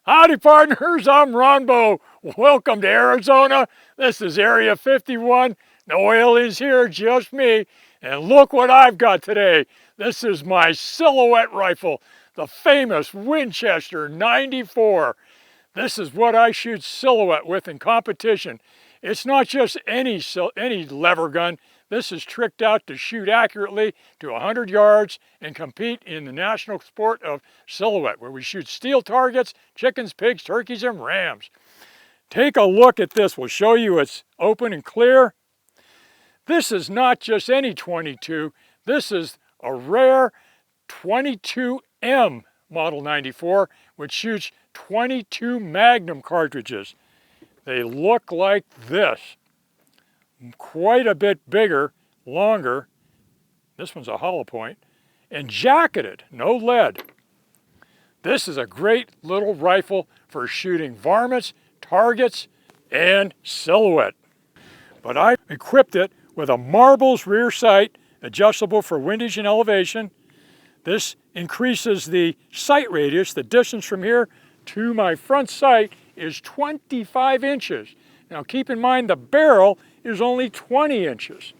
Howdy partners, I'm Ronbo. Welcome to Arizona. This is Area 51. No aliens here, just me. And look what I've got today. This is my silhouette rifle, the famous Winchester 94. This is what I shoot silhouette with in competition. It's not just any lever gun. This is tricked out to shoot accurately to 100 yards and compete in the national sport of silhouette, where we shoot steel targets, chickens, pigs, turkeys, and rams. Take a look at this. We'll show you it's open and clear. This is not just any 22. This is a rare 22M Model 94, which shoots 22 Magnum cartridges. They look like this. Quite a bit bigger, longer. This one's a hollow point. And jacketed, no lead. This is a great little rifle for shooting varmints, targets, and silhouette. But I equipped it with a marbles rear sight, adjustable for windage and elevation. This increases the sight radius. The distance from here to my front sight is 25 inches. Now keep in mind the barrel is only 20 inches.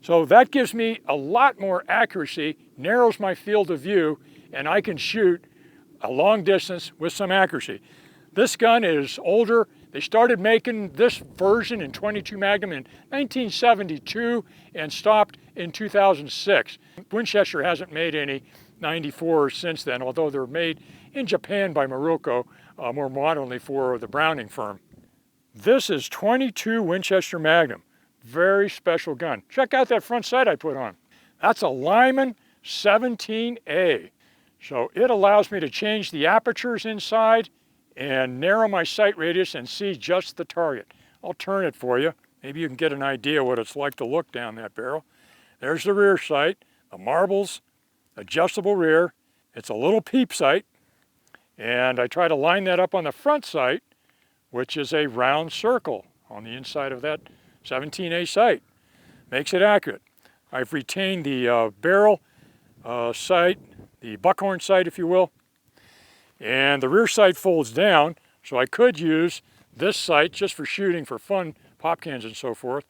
So that gives me a lot more accuracy, narrows my field of view, and I can shoot a long distance with some accuracy. This gun is older. They started making this version in 22 Magnum in 1972 and stopped in 2006. Winchester hasn't made any 94s since then, although they're made in Japan by Maruko, more modernly for the Browning firm. This is 22 Winchester Magnum. Very special gun. Check out that front sight I put on. That's a Lyman 17A. So it allows me to change the apertures inside and narrow my sight radius and see just the target. I'll turn it for you. Maybe you can get an idea what it's like to look down that barrel. There's the rear sight, the marbles, adjustable rear. It's a little peep sight. And I try to line that up on the front sight, which is a round circle on the inside of that 17A sight. Makes it accurate. I've retained the barrel sight, the buckhorn sight if you will, and the rear sight folds down, so I could use this sight just for shooting for fun, pop cans and so forth,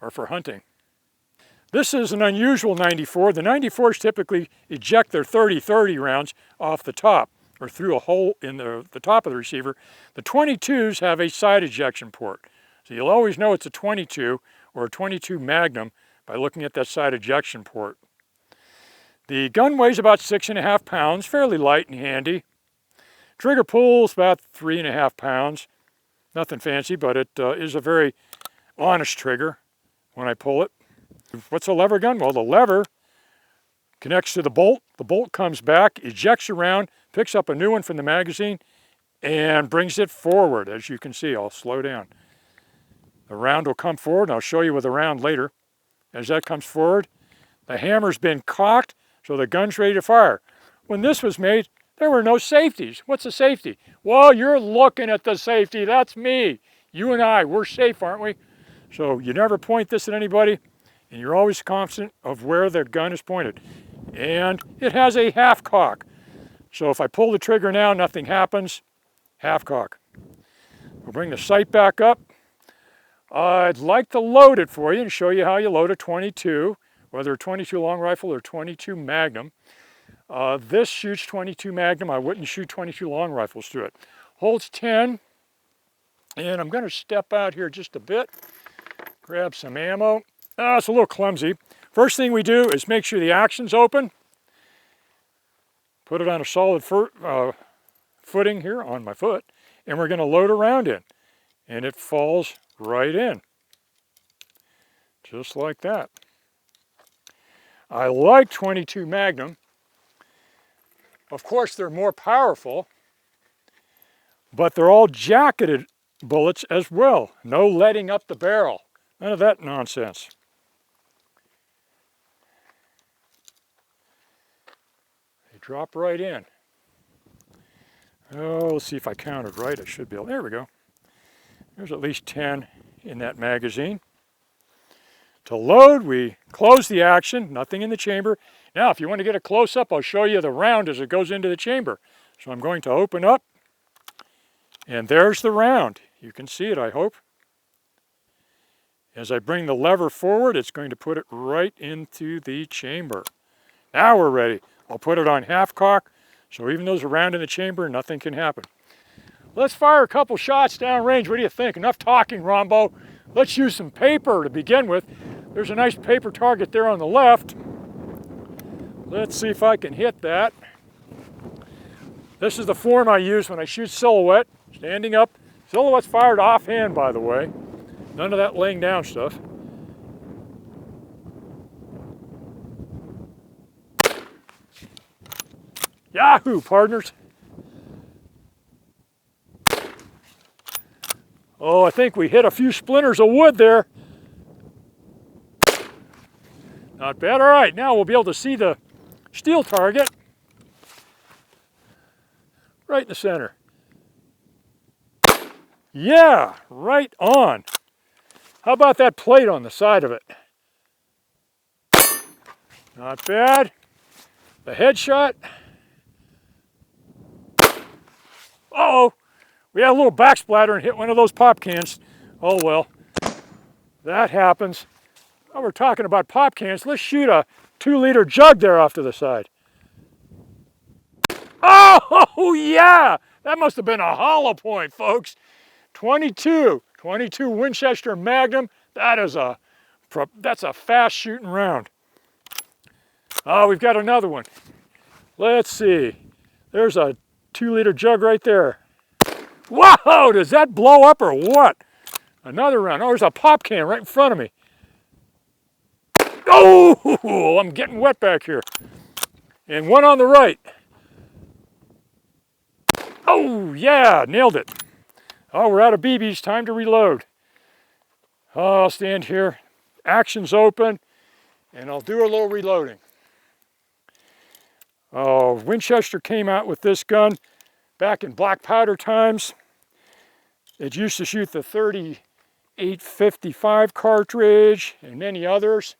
or for hunting. This is an unusual 94. The 94s typically eject their 30-30 rounds off the top, or through a hole in the top of the receiver. The 22s have a side ejection port. So you'll always know it's a 22 or a 22 Magnum by looking at that side ejection port. The gun weighs about 6.5 pounds, fairly light and handy. Trigger pull's about 3.5 pounds. Nothing fancy, but it is a very honest trigger when I pull it. What's a lever gun? Well, the lever connects to the bolt. The bolt comes back, ejects around, picks up a new one from the magazine, and brings it forward. As you can see, I'll slow down. The round will come forward, and I'll show you with the round later. As that comes forward, the hammer's been cocked, so the gun's ready to fire. When this was made, there were no safeties. What's a safety? Well, you're looking at the safety. That's me. You and I, we're safe, aren't we? So you never point this at anybody, and you're always confident of where the gun is pointed. And it has a half cock. So if I pull the trigger now, nothing happens. Half cock. We'll bring the sight back up. I'd like to load it for you and show you how you load a 22, whether a 22 long rifle or 22 Magnum. This shoots 22 Magnum. I wouldn't shoot 22 long rifles through it. Holds 10. And I'm going to step out here just a bit, grab some ammo. It's a little clumsy. First thing we do is make sure the action's open. Put it on a solid footing here on my foot, and we're going to load a round in. And it falls right in. Just like that. I like 22 Magnum. Of course, they're more powerful, but they're all jacketed bullets as well. No letting up the barrel. None of that nonsense. They drop right in. Oh, let's see if I counted right. I should be able. There we go. There's at least 10 in that magazine. To load, we close the action, nothing in the chamber. Now, if you want to get a close-up, I'll show you the round as it goes into the chamber. So I'm going to open up And there's the round. You can see it, I hope. As I bring the lever forward, it's going to put it right into the chamber. Now we're ready. I'll put it on half cock, so even though there's a round in the chamber, nothing can happen. Let's fire a couple shots downrange. What do you think? Enough talking, Rombo. Let's use some paper to begin with. There's a nice paper target there on the left. Let's see if I can hit that. This is the form I use when I shoot silhouette. Standing up. Silhouette's fired offhand, by the way. None of that laying down stuff. Yahoo, partners. Oh, I think we hit a few splinters of wood there. Not bad. All right, now we'll be able to see the steel target right in the center. Yeah, right on. How about that plate on the side of it? Not bad. The headshot. Uh-oh. We had a little backsplatter and hit one of those pop cans. Oh well, that happens. While we're talking about pop cans, let's shoot a 2-liter jug there off to the side. Oh yeah, that must have been a hollow point, folks. 22 Winchester Magnum. That's a fast shooting round. Oh, we've got another one. Let's see. There's a 2-liter jug right there. Whoa, does that blow up or what? Another round. Oh, there's a pop can right in front of me. Oh, I'm getting wet back here. And one on the right. Oh, yeah, nailed it. Oh, we're out of BBs. Time to reload. Oh, I'll stand here. Action's open, and I'll do a little reloading. Oh, Winchester came out with this gun back in black powder times. It used to shoot the 3855 cartridge and many others.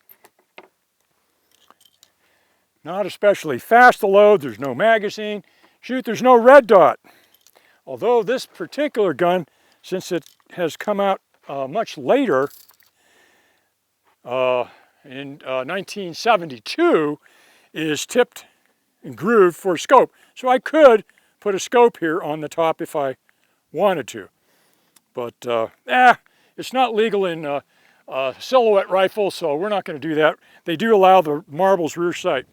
Not especially fast to load. There's no magazine. Shoot, there's no red dot. Although this particular gun, since it has come out much later, in 1972, is tipped and grooved for scope. So I could put a scope here on the top if I wanted to. But it's not legal in silhouette rifle, so we're not going to do that. They do allow the marbles rear sight.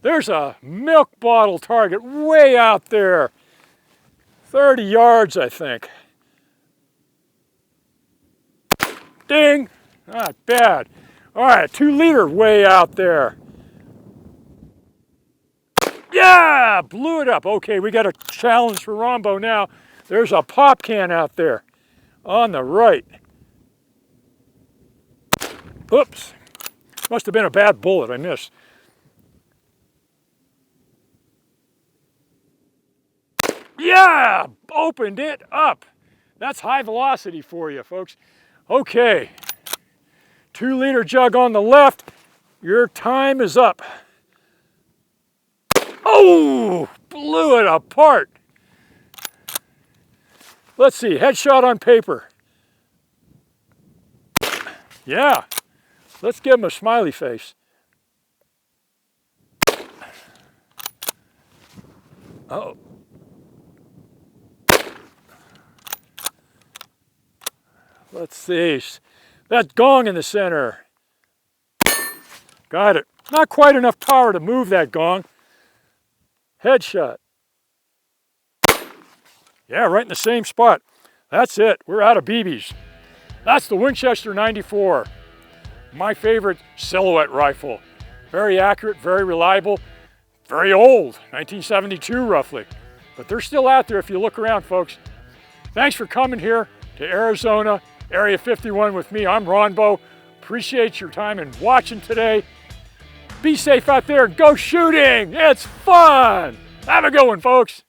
There's a milk bottle target way out there. 30 yards, I think. Ding! Not bad. All right, 2-liter way out there. Yeah! Blew it up. Okay, we got a challenge for Rombo now. There's a pop can out there on the right. Oops. Must have been a bad bullet. I missed. Yeah! Opened it up. That's high velocity for you, folks. Okay. 2-liter jug on the left. Your time is up. Oh! Blew it apart. Let's see. Headshot on paper. Yeah. Let's give him a smiley face. Uh-oh. Let's see. That gong in the center. Got it. Not quite enough power to move that gong. Headshot. Yeah, right in the same spot. That's it. We're out of BBs. That's the Winchester 94. My favorite silhouette rifle. Very accurate, very reliable, very old. 1972 roughly. But they're still out there if you look around, folks. Thanks for coming here to Arizona, Area 51 with me. I'm Rombo. Appreciate your time and watching today. Be safe out there and go shooting. It's fun. Have a good one, folks.